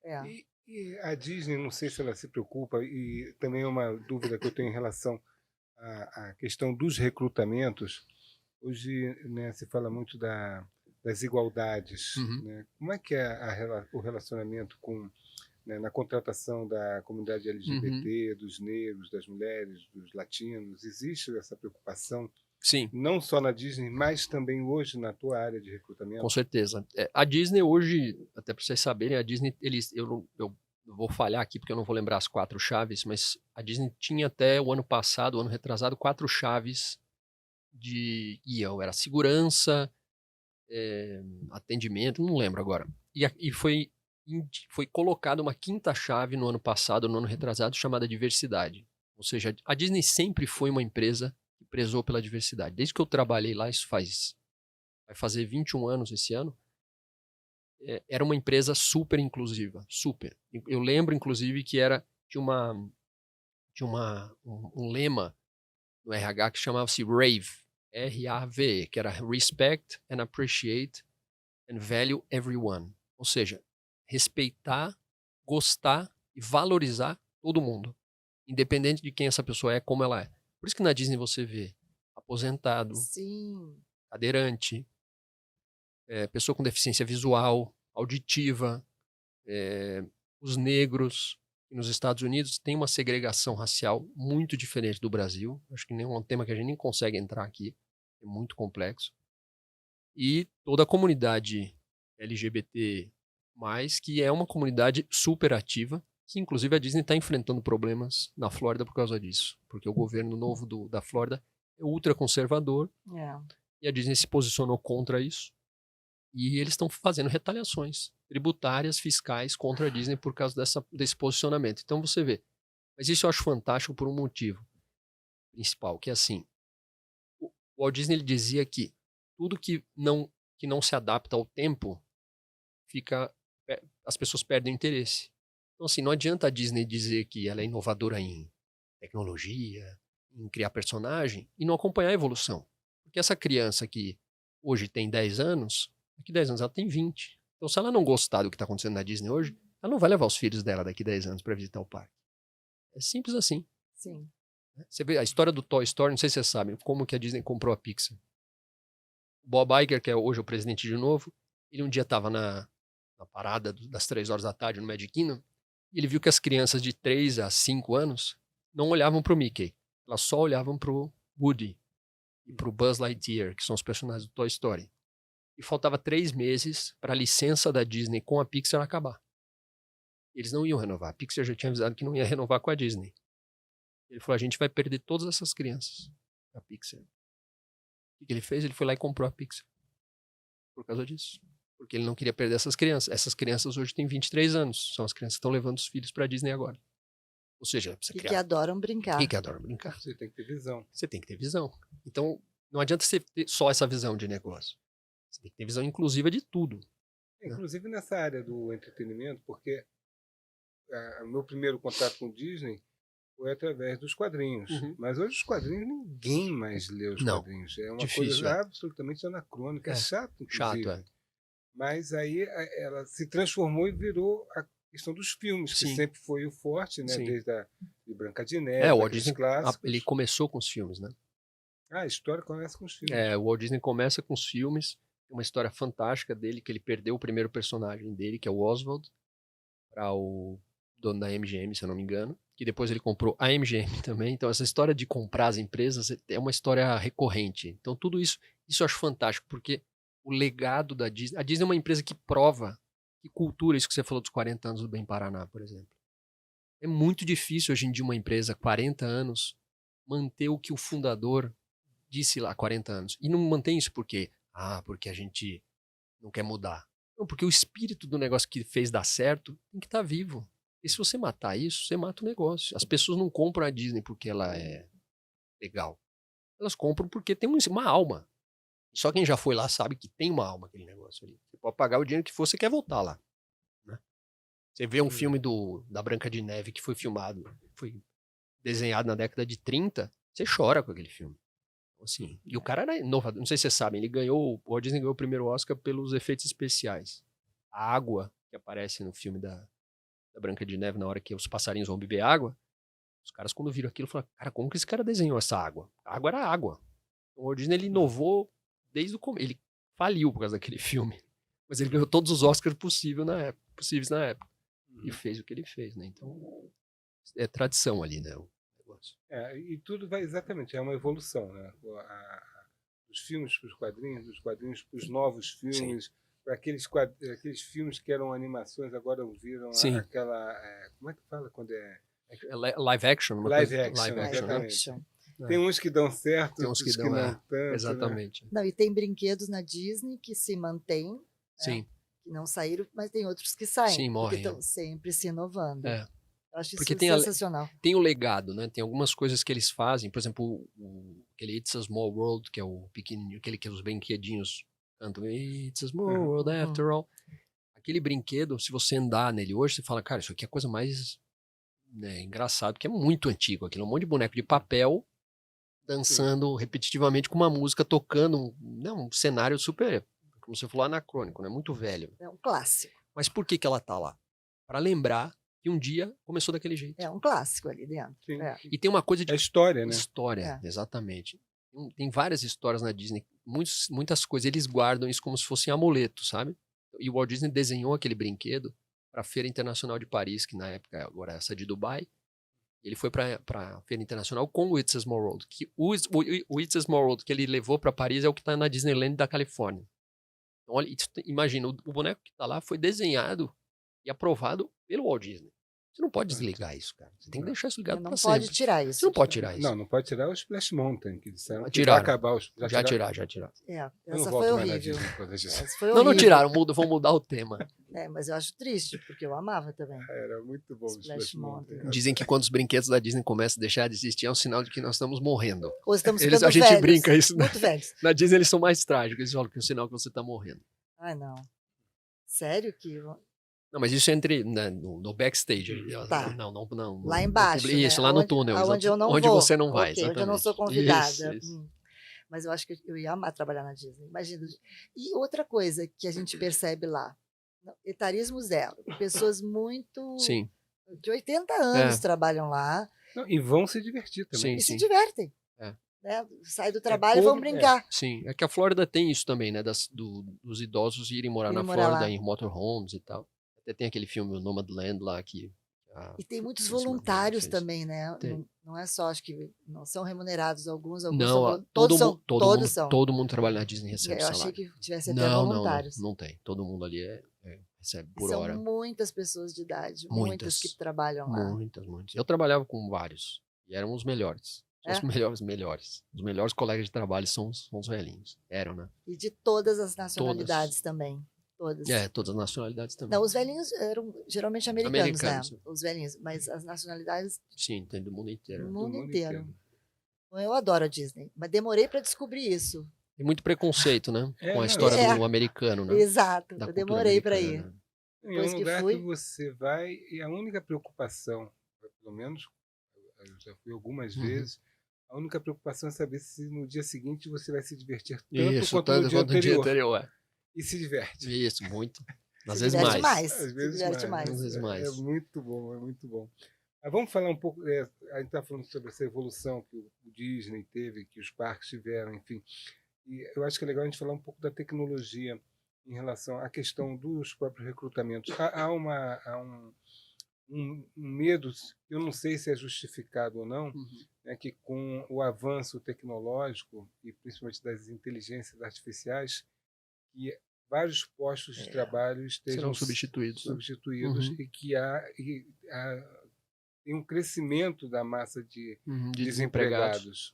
É. E a Disney, não sei se ela se preocupa, e também é uma dúvida que eu tenho em relação à questão dos recrutamentos. Hoje, né, se fala muito das igualdades, Uhum. né? Como é que é o relacionamento né, na contratação da comunidade Uhum. LGBT, dos negros, das mulheres, dos latinos? Existe essa preocupação, Sim, não só na Disney, mas também hoje na tua área de com recrutamento? certeza. A Disney hoje, até para vocês saberem, a Disney, eu vou falhar aqui porque eu não vou lembrar as 4 chaves, mas a Disney tinha até o ano passado, o ano retrasado, 4 chaves era segurança, atendimento, não lembro agora. E foi colocada uma 5ª chave no ano passado, no ano retrasado, chamada diversidade. Ou seja, a Disney sempre foi uma empresa que prezou pela diversidade. Desde que eu trabalhei lá, isso vai fazer 21 anos esse ano, era uma empresa super inclusiva, super. Eu lembro, inclusive, que tinha um lema no RH que chamava-se RAVE, R-A-V-E, que era Respect and Appreciate and Value Everyone. Ou seja, respeitar, gostar e valorizar todo mundo, independente de quem essa pessoa é, como ela é. Por isso que na Disney você vê aposentado, Sim. cadeirante, pessoa com deficiência visual, auditiva, os negros. E nos Estados Unidos tem uma segregação racial muito diferente do Brasil. Acho que é um tema que a gente nem consegue entrar aqui, é muito complexo. E toda a comunidade LGBT+, que é uma comunidade super ativa, que inclusive a Disney está enfrentando problemas na Flórida por causa disso, porque o governo novo da Flórida é ultraconservador É. e a Disney se posicionou contra isso. E eles estão fazendo retaliações tributárias, fiscais contra a Disney por causa desse posicionamento. Então você vê. Mas isso eu acho fantástico por um motivo principal, que é assim, o Walt Disney ele dizia que tudo que não se adapta ao tempo, as pessoas perdem o interesse. Então assim, não adianta a Disney dizer que ela é inovadora em tecnologia, em criar personagem, e não acompanhar a evolução. Porque essa criança que hoje tem 10 anos, daqui 10 anos ela tem 20. Então, se ela não gostar do que está acontecendo na Disney hoje, ela não vai levar os filhos dela daqui 10 anos para visitar o parque. É simples assim. Sim. Você vê a história do Toy Story, não sei se vocês sabem, como que a Disney comprou a Pixar. O Bob Iger, que é hoje o presidente de novo, ele um dia estava na parada das 3 horas da tarde no Magic Kingdom, e ele viu que as crianças de 3 a 5 anos não olhavam para o Mickey. Elas só olhavam para o Woody e para o Buzz Lightyear, que são os personagens do Toy Story. E faltava 3 meses para a licença da Disney com a Pixar acabar. Eles não iam renovar. A Pixar já tinha avisado que não ia renovar com a Disney. Ele falou, a gente vai perder todas essas crianças. A Pixar. O que ele fez? Ele foi lá e comprou a Pixar. Por causa disso. Porque ele não queria perder essas crianças. Essas crianças hoje têm 23 anos. São as crianças que estão levando os filhos para a Disney agora. Ou seja, precisa criar. Que adoram brincar. E que adoram brincar. Você tem que ter visão. Você tem que ter visão. Então, não adianta você ter só essa visão de negócio. Você tem que ter visão inclusiva de tudo. Inclusive nessa área do entretenimento, porque o meu primeiro contato com o Disney foi através dos quadrinhos. Uhum. Mas hoje os quadrinhos, ninguém mais lê os Não, quadrinhos. É uma difícil, coisa absolutamente anacrônica. É chato, inclusive. Chato, Mas aí ela se transformou e virou a questão dos filmes, que Sim. sempre foi o forte, né? Sim. Desde de Branca de Neve, o Walt aqueles Disney, clássicos. ele começou com os filmes, né? A história começa com os filmes. O Walt Disney começa com os filmes. Tem uma história fantástica dele, que ele perdeu o primeiro personagem dele, que é o Oswald, para o dono da MGM, se eu não me engano, que depois ele comprou a MGM também. Então essa história de comprar as empresas é uma história recorrente. Então tudo isso eu acho fantástico, porque o legado da Disney... A Disney é uma empresa que prova, que cultura, isso que você falou dos 40 anos do Bem Paraná, por exemplo. É muito difícil hoje em dia uma empresa, 40 anos, manter o que o fundador disse lá há 40 anos. E não mantém isso porque a gente não quer mudar. Não, porque o espírito do negócio que fez dar certo tem que estar vivo. E se você matar isso, você mata o negócio. As pessoas não compram a Disney porque ela é legal. Elas compram porque tem uma alma. Só quem já foi lá sabe que tem uma alma aquele negócio ali. Você pode pagar o dinheiro que for, você quer voltar lá. Né? Você vê um filme da Branca de Neve que foi filmado, foi desenhado na década de 30, você chora com aquele filme. Assim, e o cara era inovador, não sei se vocês sabem, o Walt Disney ganhou o primeiro Oscar pelos efeitos especiais. A água que aparece no filme da Branca de Neve, na hora que os passarinhos vão beber água, os caras quando viram aquilo falaram, cara, como que esse cara desenhou essa água? A água era água. O Walt Disney, ele inovou desde o começo. Ele faliu por causa daquele filme. Mas ele ganhou todos os Oscars possíveis na época. E fez o que ele fez, né? Então, é tradição ali, né? O negócio. E tudo vai exatamente, é uma evolução, né? Dos filmes para os quadrinhos, dos quadrinhos para os novos filmes, para aqueles filmes que eram animações, agora viram aquela. Como é que fala quando é? Live action? Live action, Live exatamente. action. Tem uns que dão certo, tem uns que não tanto. Exatamente. Né? Não, e tem brinquedos na Disney que se mantêm, Sim. que não saíram, mas tem outros que saem. Sim, morrem. Porque estão sempre se inovando. Eu acho Porque isso tem sensacional. Tem o legado, né? Tem algumas coisas que eles fazem, por exemplo, aquele It's a Small World, que é o pequenininho, aquele que os brinquedinhos cantam It's a Small World After All. Aquele brinquedo, se você andar nele hoje, você fala, cara, isso aqui é a coisa mais engraçado, que é muito antigo. Aquilo é um monte de boneco de papel dançando repetitivamente com uma música tocando, um cenário super, como você falou, anacrônico, né? Muito velho. É um clássico. Mas por que ela tá lá? Para lembrar que um dia começou daquele jeito. É um clássico ali dentro. E tem uma coisa de... É história, né? História, exatamente. Tem várias histórias na Disney, muitas coisas, eles guardam isso como se fossem amuletos, sabe? E o Walt Disney desenhou aquele brinquedo para a Feira Internacional de Paris, que na época agora é essa de Dubai. Ele foi para a Feira Internacional com o It's a Small World. Que o It's a Small World que ele levou para Paris é o que está na Disneyland da Califórnia. Então, olha, imagina, o boneco que está lá foi desenhado e aprovado pelo Walt Disney. Você não pode desligar isso, cara. Você tem que deixar isso ligado para sempre. Não pode tirar isso. Você não pode tirar isso. Não pode tirar o Splash Mountain, que disseram que Tiraram. vai acabar os... Já tiraram. Essa foi horrível. Não tiraram, vão mudar o tema. Mas eu acho triste, porque eu amava também. Era muito bom o Splash Mountain. Dizem que quando os brinquedos da Disney começam a deixar de existir, é um sinal de que nós estamos morrendo. Ou estamos ficando a gente velhos, brinca isso. Muito velhos. Na Disney eles são mais trágicos, eles falam que é um sinal que você está morrendo. Ai, não. Sério que... Não, mas isso é no backstage. Tá. Não. Lá embaixo, Isso, né? lá no túnel. Onde eu não onde vou. você não vai, Okay, onde eu não sou convidada. Isso. Mas eu acho que eu ia amar trabalhar na Disney. Imagina. E outra coisa que a gente percebe lá, etarismo zero. Pessoas muito... Sim. De 80 anos trabalham lá. Não, e vão se divertir também. Se divertem. Né? Sai do trabalho e vão brincar. Sim, é que a Flórida tem isso também, né? Dos idosos irem morar na Flórida, em motorhomes e tal. Até tem aquele filme, o Nomadland lá, que... E tem muitos voluntários também, né? Não é só, acho que não são remunerados alguns não, são, todos são. Todo mundo trabalha na Disney recebe salário. Eu achei que tivesse até voluntários. Não tem. Todo mundo ali recebe por são hora. São muitas pessoas de idade, muitas que trabalham lá. Muitas. Eu trabalhava com vários, e eram os melhores. Os melhores. Os melhores colegas de trabalho são os velhinhos. Eram, né? E de todas as nacionalidades também. Todas. Todas as nacionalidades também. Não, os velhinhos eram geralmente americanos, né? Os velhinhos, mas as nacionalidades... Sim, tem do mundo inteiro. Do mundo inteiro. Eu adoro a Disney, mas demorei para descobrir isso. Tem muito preconceito, né? Com a história do americano, né? Exato, eu demorei para ir. É um lugar que você vai e a única preocupação, pelo menos eu já fui algumas vezes, a única preocupação é saber se no dia seguinte você vai se divertir tanto quanto no dia anterior. E se diverte. Isso, muito. Às vezes mais. Às vezes mais. É muito bom, é muito bom. Mas vamos falar um pouco, a gente está falando sobre essa evolução que o Disney teve, que os parques tiveram, enfim. E eu acho que é legal a gente falar um pouco da tecnologia em relação à questão dos próprios recrutamentos. Há um medo, eu não sei se é justificado ou não, né, que com o avanço tecnológico e principalmente das inteligências artificiais, que vários postos de trabalho estejam serão substituídos e que tem um crescimento da massa de desempregados.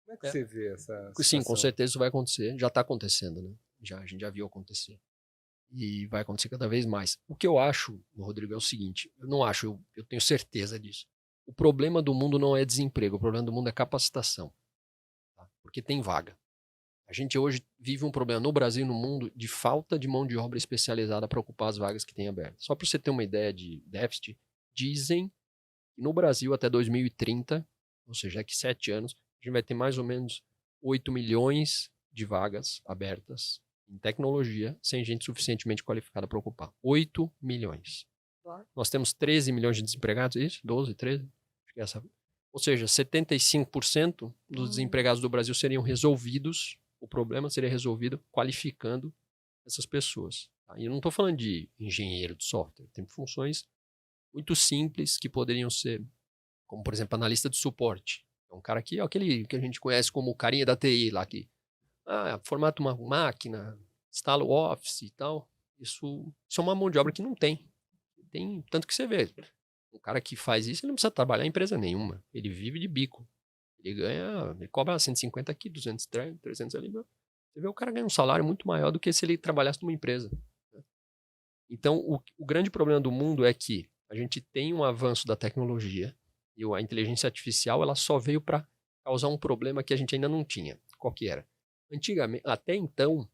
Como é que você vê essa situação? Sim, com certeza isso vai acontecer. Já está acontecendo, né? A gente já viu acontecer. E vai acontecer cada vez mais. O que eu acho, Rodrigo, é o seguinte. Eu não acho, eu tenho certeza disso. O problema do mundo não é desemprego. O problema do mundo é capacitação. Tá? Porque tem vaga. A gente hoje vive um problema no Brasil e no mundo de falta de mão de obra especializada para ocupar as vagas que tem abertas. Só para você ter uma ideia de déficit, dizem que no Brasil até 2030, ou seja, daqui 7 anos, a gente vai ter mais ou menos 8 milhões de vagas abertas em tecnologia sem gente suficientemente qualificada para ocupar. 8 milhões. Bom. Nós temos 13 milhões de desempregados, é isso? 12, 13? Acho que é essa. Ou seja, 75% dos desempregados do Brasil seriam resolvidos, o problema seria resolvido qualificando essas pessoas. Tá? E eu não estou falando de engenheiro de software, tem funções muito simples que poderiam ser, como por exemplo, analista de suporte. É um cara aqui, aquele que a gente conhece como o carinha da TI lá, que formata uma máquina, instala o Office e tal. Isso é uma mão de obra que não tem. Tem tanto que você vê. Um cara que faz isso, ele não precisa trabalhar em empresa nenhuma. Ele vive de bico. Ele cobra 150 aqui, 200, 300 ali. Você vê, o cara ganha um salário muito maior do que se ele trabalhasse numa empresa. Então, o grande problema do mundo é que a gente tem um avanço da tecnologia e a inteligência artificial ela só veio para causar um problema que a gente ainda não tinha. Qual que era? Antigamente, até então,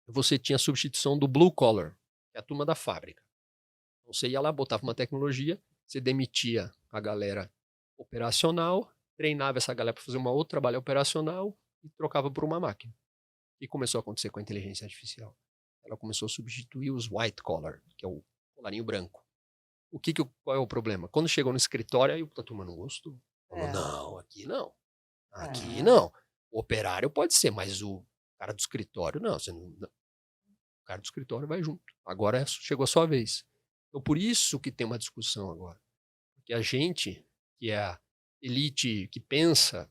você tinha a substituição do blue collar, que é a turma da fábrica. Então, você ia lá, botava uma tecnologia, você demitia a galera operacional, treinava essa galera para fazer um outro trabalho operacional e trocava por uma máquina. O que começou a acontecer com a inteligência artificial? Ela começou a substituir os white collar, que é o colarinho branco. Qual é o problema? Quando chegou no escritório, aí a turma não gostou. Falou, não, aqui não. Aqui não. O operário pode ser, mas o cara do escritório, não. O cara do escritório vai junto. Agora chegou a sua vez. Então, por isso que tem uma discussão agora. Porque a gente, que é a elite que pensa,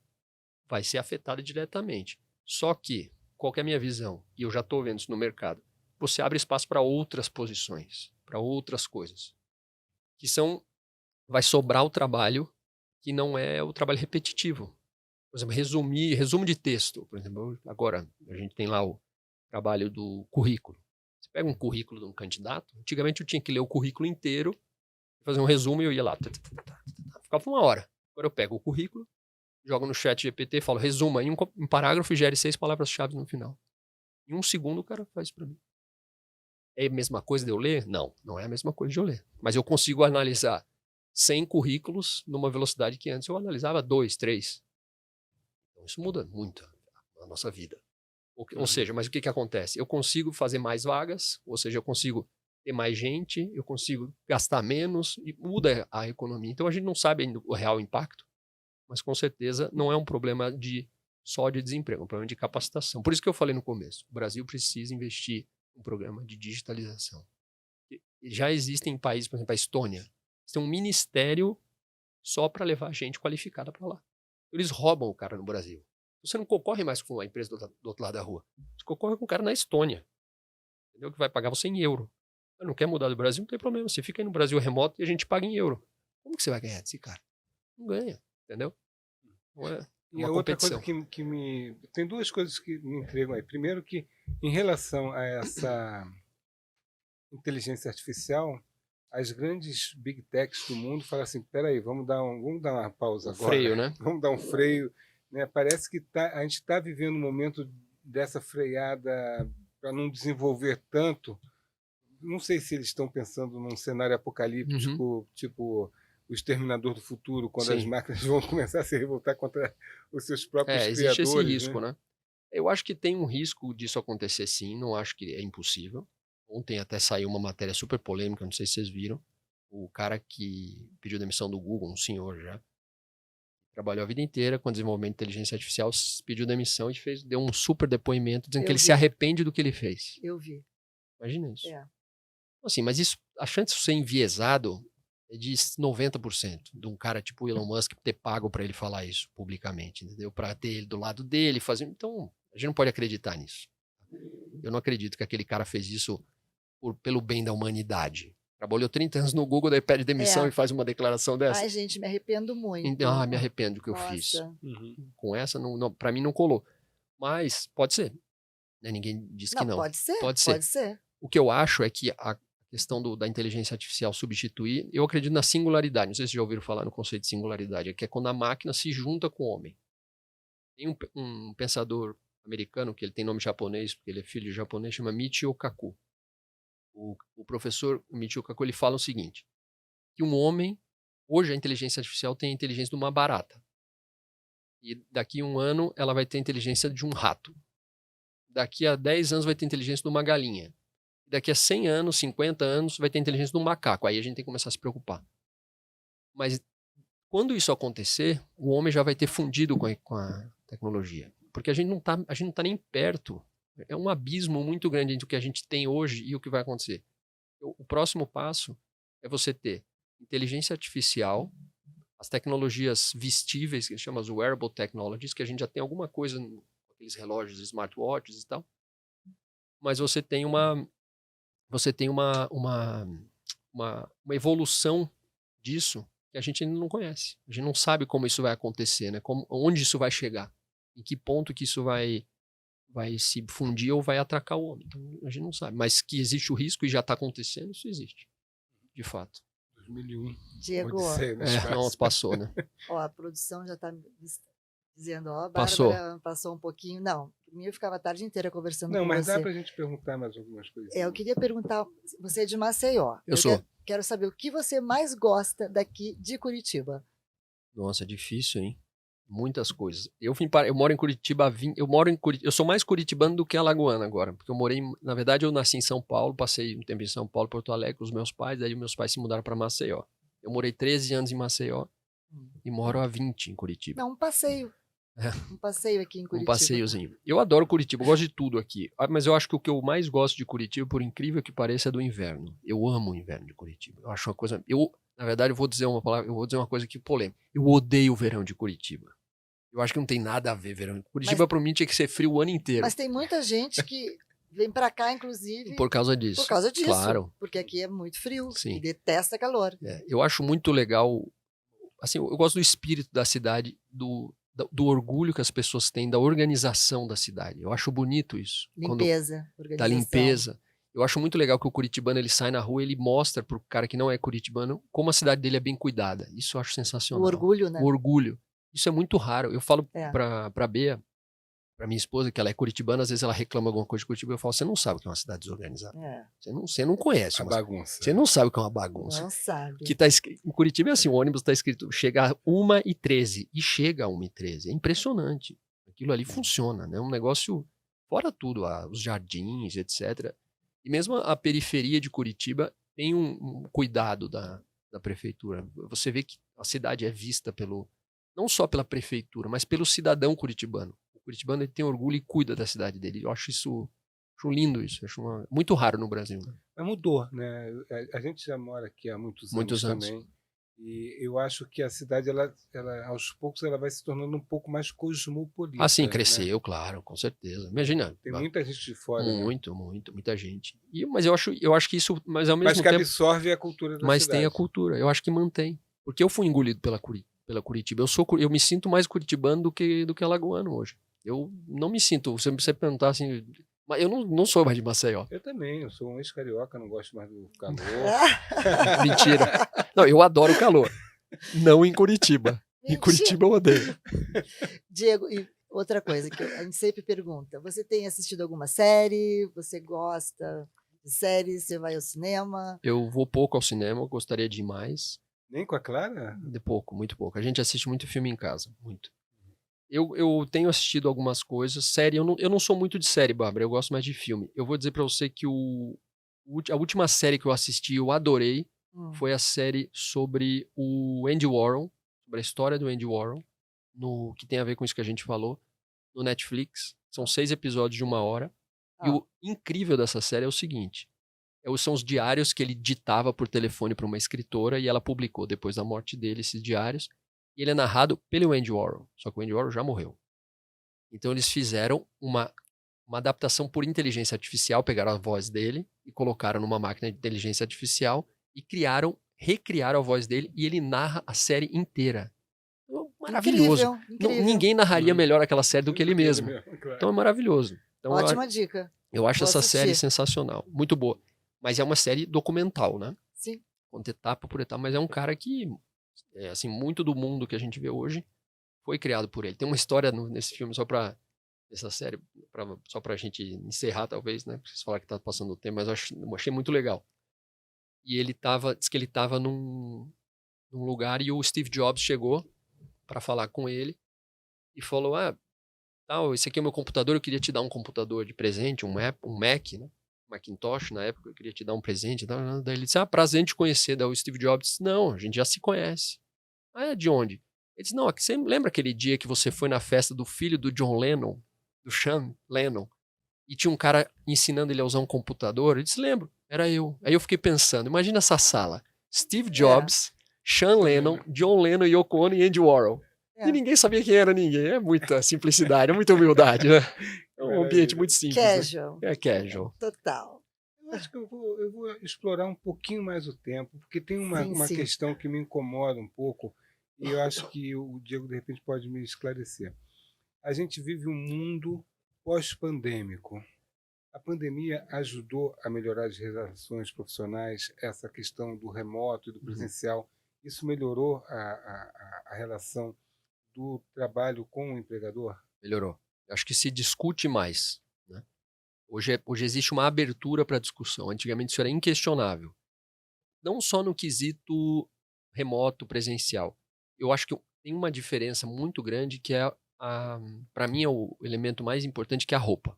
vai ser afetada diretamente. Só que, qual que é a minha visão? E eu já estou vendo isso no mercado. Você abre espaço para outras posições, para outras coisas. Que vai sobrar o trabalho que não é o trabalho repetitivo. Por exemplo, resumo de texto. Por exemplo, agora a gente tem lá o trabalho do currículo. Você pega um currículo de um candidato, antigamente eu tinha que ler o currículo inteiro, fazer um resumo e eu ia lá. Ficava 1 hora. Agora eu pego o currículo, jogo no chat GPT, falo, resuma em um parágrafo e gere 6 palavras-chave no final. Em 1 segundo o cara faz para mim. É a mesma coisa de eu ler? Não, não é a mesma coisa de eu ler. Mas eu consigo analisar 100 currículos numa velocidade que antes eu analisava 2, 3. Então isso muda muito a nossa vida. Ou seja, mas o que acontece? Eu consigo fazer mais vagas, ou seja, eu consigo ter mais gente, eu consigo gastar menos e muda a economia. Então a gente não sabe ainda o real impacto, mas com certeza não é um problema só de desemprego, é um problema de capacitação. Por isso que eu falei no começo, o Brasil precisa investir em um programa de digitalização. Já existem países, por exemplo, a Estônia, tem um ministério só para levar gente qualificada para lá. Eles roubam o cara no Brasil. Você não concorre mais com a empresa do outro lado da rua. Você concorre com o cara na Estônia. Entendeu? Que vai pagar você em euro. Você não quer mudar do Brasil, não tem problema. Você fica aí no Brasil remoto e a gente paga em euro. Como que você vai ganhar desse cara? Não ganha, entendeu? Não é E uma a outra coisa competição. que me... Tem 2 coisas que me intrigam aí. Primeiro que, em relação a essa inteligência artificial, as grandes big techs do mundo falam assim, peraí, vamos dar uma pausa agora. Freio, né? Vamos dar um freio. Né? Parece que a gente está vivendo um momento dessa freada para não desenvolver tanto. Não sei se eles estão pensando num cenário apocalíptico, tipo o Exterminador do Futuro, quando as máquinas vão começar a se revoltar contra os seus próprios criadores. Existe esse risco, né? Eu acho que tem um risco disso acontecer sim, não acho que é impossível. Ontem até saiu uma matéria super polêmica, não sei se vocês viram. O cara que pediu demissão do Google, um senhor já, trabalhou a vida inteira com desenvolvimento de inteligência artificial, pediu demissão e deu um super depoimento dizendo que ele se arrepende do que ele fez. Eu vi. Imagina isso. Assim, mas isso, a chance de ser enviesado é de 90%. De um cara tipo Elon Musk ter pago para ele falar isso publicamente, entendeu? Para ter ele do lado dele, fazer. Então, a gente não pode acreditar nisso. Eu não acredito que aquele cara fez isso pelo bem da humanidade. Trabalhou 30 anos no Google, daí pede demissão e faz uma declaração dessa. Ai, gente, me arrependo muito. Então, me arrependo do que eu fiz. Com essa, para mim, não colou. Mas pode ser. Né? Ninguém diz que não. Pode ser. Pode ser. O que eu acho é que a questão da inteligência artificial substituir, eu acredito na singularidade. Não sei se já ouviram falar no conceito de singularidade, que é quando a máquina se junta com o homem. Tem um pensador americano, que ele tem nome japonês, porque ele é filho de japonês, chama Michio Kaku. O professor Michio Kaku, ele fala o seguinte, que um homem, hoje a inteligência artificial tem a inteligência de uma barata. E daqui a 1 ano ela vai ter a inteligência de um rato. Daqui a 10 anos vai ter a inteligência de uma galinha. Daqui a 100 anos, 50 anos, vai ter inteligência do macaco. Aí a gente tem que começar a se preocupar. Mas quando isso acontecer, o homem já vai ter fundido com a tecnologia. Porque a gente não tá nem perto. É um abismo muito grande entre o que a gente tem hoje e o que vai acontecer. O próximo passo é você ter inteligência artificial, as tecnologias vestíveis, que a gente chama as wearable technologies, que a gente já tem alguma coisa aqueles relógios, smartwatches e tal. Mas você tem uma evolução disso que a gente ainda não conhece. A gente não sabe como isso vai acontecer, né? Onde isso vai chegar. Em que ponto que isso vai se fundir ou vai atracar o homem. Então, a gente não sabe. Mas que existe o risco e já está acontecendo, isso existe. De fato. 2001. Diego, Odisseia no espaço. Não, passou, né? ó, a produção já está dizendo, ó, a Passou. Bárbara passou um pouquinho. Não, por mim eu ficava a tarde inteira conversando Não, com mas você. dá pra gente perguntar mais algumas coisas. Eu queria perguntar, você é de Maceió. Eu sou. Quero saber o que você mais gosta daqui de Curitiba. Nossa, difícil, hein? Muitas coisas. Eu moro em Curitiba, eu sou mais curitibano do que alagoano agora, porque na verdade eu nasci em São Paulo, passei um tempo em São Paulo, Porto Alegre com os meus pais, daí meus pais se mudaram para Maceió. Eu morei 13 anos em Maceió e moro há 20 em Curitiba. Não, um passeio. Um passeio aqui em Curitiba. Um passeiozinho. Eu adoro Curitiba, eu gosto de tudo aqui. Mas eu acho que o que eu mais gosto de Curitiba, por incrível que pareça, é do inverno. Eu amo o inverno de Curitiba. Eu acho uma coisa... Na verdade, eu vou dizer uma coisa aqui polêmica. Eu odeio o verão de Curitiba. Eu acho que não tem nada a ver verão. Curitiba, pra mim, tinha que ser frio o ano inteiro. Mas tem muita gente que vem pra cá, inclusive... Por causa disso. Por causa disso. Claro. Porque aqui é muito frio. Sim. E detesta calor. Eu acho muito legal... Assim, eu gosto do espírito da cidade, do orgulho que as pessoas têm, da organização da cidade. Eu acho bonito isso. Limpeza, organização. Da limpeza. Eu acho muito legal que o curitibano, ele sai na rua, ele mostra pro cara que não é curitibano como a cidade dele é bem cuidada. Isso eu acho sensacional. O orgulho, né? O orgulho. Isso é muito raro. Eu falo pra Bea, pra minha esposa, que ela é curitibana, às vezes ela reclama alguma coisa de Curitiba, eu falo, você não sabe o que é uma cidade desorganizada. Você não conhece. A bagunça. Você não sabe o que é uma bagunça. Não sabe. Que tá em Curitiba é assim, o ônibus tá escrito, chega a 1h13, e chega a 1h13. É impressionante. Aquilo ali funciona, né? É um negócio, fora tudo, os jardins, etc. E mesmo a periferia de Curitiba tem um cuidado da prefeitura. Você vê que a cidade é vista não só pela prefeitura, mas pelo cidadão curitibano. O curitibano ele tem orgulho e cuida da cidade dele. Eu acho lindo isso. Acho muito raro no Brasil. Né? Mas mudou, né? A gente já mora aqui há muitos anos também. E eu acho que a cidade, ela, aos poucos, ela vai se tornando um pouco mais cosmopolita. Ah, sim, cresceu, né? Claro, com certeza. Imagina. Tem muita gente de fora. Muita gente. Mas eu acho que isso, mas ao mesmo tempo... Mas que absorve a cultura da cidade. Mas tem a cultura, eu acho que mantém. Porque eu fui engolido pela Curitiba. Eu me sinto mais curitibano do que alagoano hoje. Eu não me sinto, se você perguntar assim... Mas eu não sou mais de Maceió. Eu também, eu sou um ex-carioca, não gosto mais do calor. Mentira. Não, eu adoro o calor. Não em Curitiba. Em Curitiba eu odeio. Diego, e outra coisa que a gente sempre pergunta, você tem assistido alguma série? Você gosta de séries? Você vai ao cinema? Eu vou pouco ao cinema, eu gostaria de ir mais. Nem com a Clara? De pouco, muito pouco. A gente assiste muito filme em casa, muito. Eu tenho assistido algumas coisas. Série, eu não sou muito de série, Bárbara. Eu gosto mais de filme. Eu vou dizer pra você que a última série que eu assisti, eu adorei, foi a série sobre o Andy Warhol, sobre a história do Andy Warhol, que tem a ver com isso que a gente falou, no Netflix. São 6 episódios de 1 hora. E o incrível dessa série é o seguinte. São os diários que ele ditava por telefone para uma escritora e ela publicou depois da morte dele esses diários. E ele é narrado pelo Andy Warhol, só que o Andy Warhol já morreu. Então eles fizeram uma adaptação por inteligência artificial, pegaram a voz dele e colocaram numa máquina de inteligência artificial e recriaram a voz dele e ele narra a série inteira. Maravilhoso. Incrível. Ninguém narraria melhor aquela série do que ele mesmo. Claro. Então é maravilhoso. Então, ótima dica. Eu acho essa série sensacional, muito boa. Mas é uma série documental, né? Sim. Conta etapa por etapa, mas é um cara que... assim, muito do mundo que a gente vê hoje foi criado por ele. Tem uma história nesse filme, nessa série, só pra gente encerrar, talvez, né? Preciso falar que tá passando o tempo, mas eu achei muito legal. E diz que ele tava num lugar e o Steve Jobs chegou pra falar com ele e falou, esse aqui é o meu computador, eu queria te dar um computador de presente, um Mac, né? Macintosh na época, eu queria te dar um presente. Daí ele disse, prazer em te conhecer. Daí o Steve Jobs disse, não, a gente já se conhece. É de onde? Ele disse, não, você lembra aquele dia que você foi na festa do filho do John Lennon, do Sean Lennon, e tinha um cara ensinando ele a usar um computador? Ele disse, lembro, era eu. Aí eu fiquei pensando, imagina essa sala, Steve Jobs, Sean Lennon, John Lennon, Yoko Ono e Andy Warhol. E ninguém sabia quem era ninguém. É muita simplicidade, é muita humildade, né? É um ambiente muito simples. Casual. Né? É casual. Total. Eu acho que eu vou explorar um pouquinho mais o tempo, porque tem uma Sim. questão que me incomoda um pouco, e eu acho que o Diego, de repente, pode me esclarecer. A gente vive um mundo pós-pandêmico. A pandemia ajudou a melhorar as relações profissionais, essa questão do remoto e do presencial. Isso melhorou a relação do trabalho com o empregador? Melhorou. Eu acho que se discute mais, né? Hoje existe uma abertura para discussão. Antigamente isso era inquestionável. Não só no quesito remoto, presencial. Eu acho que tem uma diferença muito grande que é, para mim, é o elemento mais importante, que é a roupa.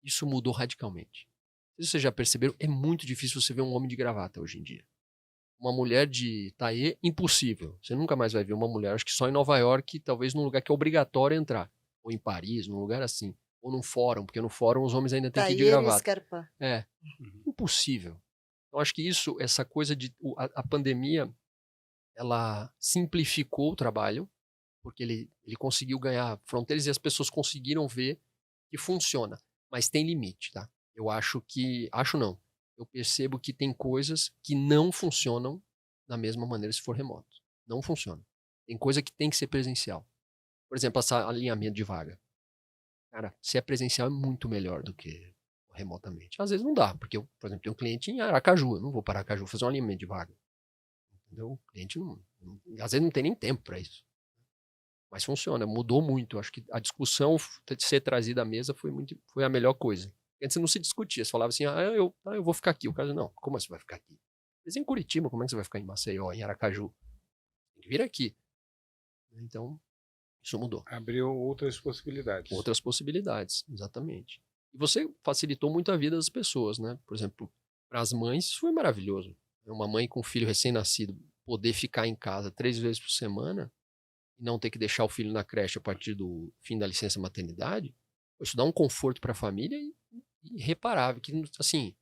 Isso mudou radicalmente. Se vocês já perceberam, é muito difícil você ver um homem de gravata hoje em dia. Uma mulher de taillé, impossível. Você nunca mais vai ver uma mulher, acho que só em Nova York, talvez num lugar que é obrigatório entrar. Ou em Paris, num lugar assim. Ou num fórum, porque no fórum os homens ainda têm que ir de gravata. É, impossível. Então acho que essa coisa de... A pandemia, ela simplificou o trabalho, porque ele conseguiu ganhar fronteiras e as pessoas conseguiram ver que funciona. Mas tem limite, tá? Eu acho que... Acho não. Eu percebo que tem coisas que não funcionam da mesma maneira se for remoto. Não funciona. Tem coisa que tem que ser presencial. Por exemplo, esse alinhamento de vaga. Cara, se é presencial é muito melhor do que remotamente. Às vezes não dá, porque eu, por exemplo, tenho um cliente em Aracaju. Eu não vou para Aracaju fazer um alinhamento de vaga. Entendeu? O cliente às vezes não tem nem tempo para isso. Mas funciona, mudou muito. Eu acho que a discussão de ser trazida à mesa foi a melhor coisa. Antes não se discutia, você falava assim, eu vou ficar aqui. O cara, não, como assim você vai ficar aqui? Mas em Curitiba, como é que você vai ficar em Maceió, em Aracaju? Tem que vir aqui. Então, isso mudou. Abriu outras possibilidades. Outras possibilidades, exatamente. E você facilitou muito a vida das pessoas, né? Por exemplo, para as mães, isso foi maravilhoso. Uma mãe com um filho recém-nascido poder ficar em casa 3 vezes por semana e não ter que deixar o filho na creche a partir do fim da licença maternidade, isso dá um conforto para a família irreparável, que, assim,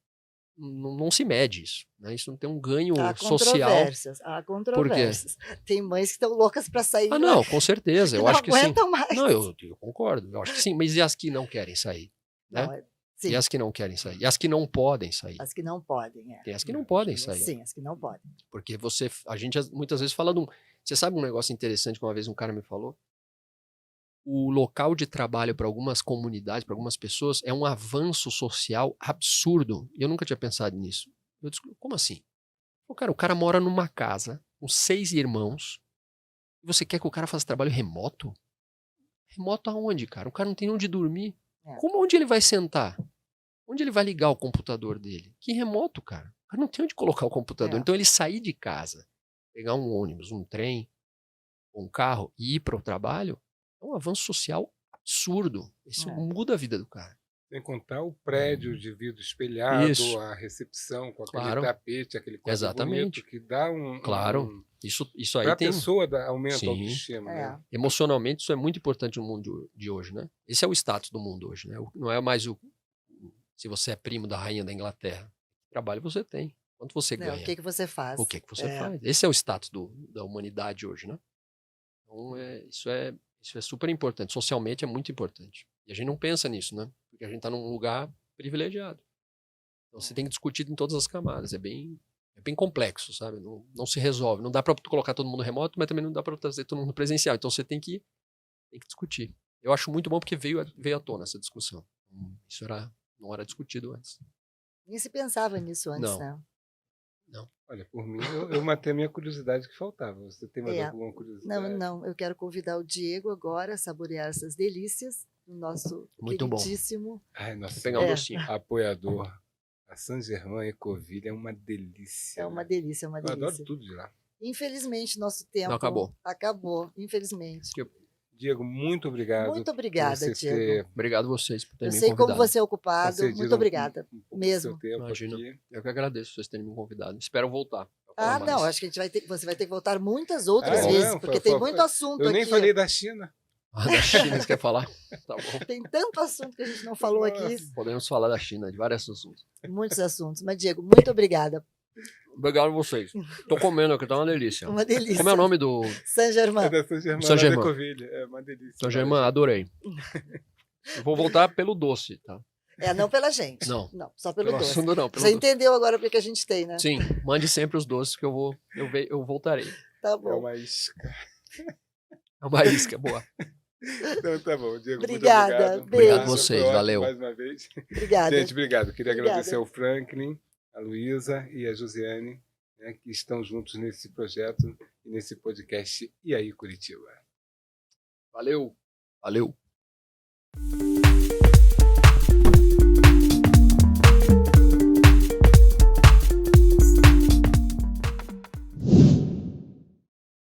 não se mede isso, né? Isso não tem um ganho social. Há controvérsias. Tem mães que estão loucas para sair. Não, com certeza. Eu acho que sim. Não aguentam mais. Não, eu concordo. Eu acho que sim, mas e as que não querem sair? Né? Não, sim. E as que não querem sair? E as que não podem sair? As que não podem, Tem as que não podem sair. Sim, as que não podem. Porque a gente muitas vezes fala Você sabe um negócio interessante que uma vez um cara me falou? O local de trabalho para algumas comunidades, para algumas pessoas, é um avanço social absurdo. E eu nunca tinha pensado nisso. Eu disse, como assim? O cara mora numa casa com 6 irmãos e você quer que o cara faça trabalho remoto? Remoto aonde, cara? O cara não tem onde dormir. Onde ele vai sentar? Onde ele vai ligar o computador dele? Que remoto, cara? O cara não tem onde colocar o computador. Então ele sair de casa, pegar um ônibus, um trem, um carro e ir para o trabalho, é um avanço social absurdo. Isso muda a vida do cara. Sem contar o prédio de vidro espelhado, Isso. A recepção com aquele tapete, aquele quadro exatamente bonito, que dá isso aí pra tem... pessoa aumenta a autoestima. Né? Emocionalmente isso é muito importante no mundo de hoje, né? Esse é o status do mundo hoje, né? Não é mais se você é primo da rainha da Inglaterra. Que trabalho você tem? Quanto você ganha? O que você faz? O que você faz? Esse é o status da humanidade hoje, né? Então, isso é super importante. Socialmente é muito importante. E a gente não pensa nisso, né? Porque a gente está num lugar privilegiado. Então você tem que discutir em todas as camadas. É bem complexo, sabe? Não se resolve. Não dá para colocar todo mundo remoto, mas também não dá para trazer todo mundo presencial. Então você tem que discutir. Eu acho muito bom porque veio à tona essa discussão. Isso não era discutido antes. Nem se pensava nisso antes, né? Não. Olha, por mim, eu matei a minha curiosidade que faltava. Você tem mais alguma curiosidade? Não. Eu quero convidar o Diego agora a saborear essas delícias do nosso muito queridíssimo... Ai, nossa, pegar um docinho. Apoiador. A Saint-Germain Ecoville é uma delícia. É uma delícia, Eu adoro tudo de lá. Infelizmente, nosso tempo acabou. Acabou, infelizmente. Diego, muito obrigado. Muito por obrigada, você Diego. ter Obrigado vocês por Eu terem me sei como convidado. você é ocupado. concedido Muito obrigada. um pouco do Mesmo. seu tempo Imagina. aqui. Eu que agradeço vocês terem me convidado. Espero voltar. pra falar Ah, não, mais. acho que você vai ter que voltar muitas outras Ah, vezes, não, porque por tem favor. muito assunto Eu nem aqui. falei da China. Ah, da China, você quer falar? Tá bom. Tem tanto assunto que a gente não falou aqui, Podemos falar da China, de vários assuntos. muitos assuntos. Mas, Diego, muito obrigada. Obrigado a vocês. Tô comendo aqui, tá uma delícia. Uma delícia. Como é o nome do É Saint-Germain. da São Germán, São lá Germán. de Covilha. É uma delícia. São Germán? Adorei. Eu vou voltar pelo doce, tá? Não pela gente. Não. Não, só pelo Pelo doce. assunto não, pelo Você doce. entendeu agora porque a gente tem, né? Sim, mande sempre os doces que eu voltarei. Tá É bom. uma isca. É uma isca, boa. Então tá bom, Diego. Obrigada, Muito obrigado. beijo. Obrigado a Foi vocês, ótimo valeu. Mais uma vez. Obrigada. Gente, obrigado. Queria Obrigada. agradecer ao Franklin, a Luísa e a Josiane, né, que estão juntos nesse projeto e nesse podcast E aí, Curitiba. Valeu. Valeu.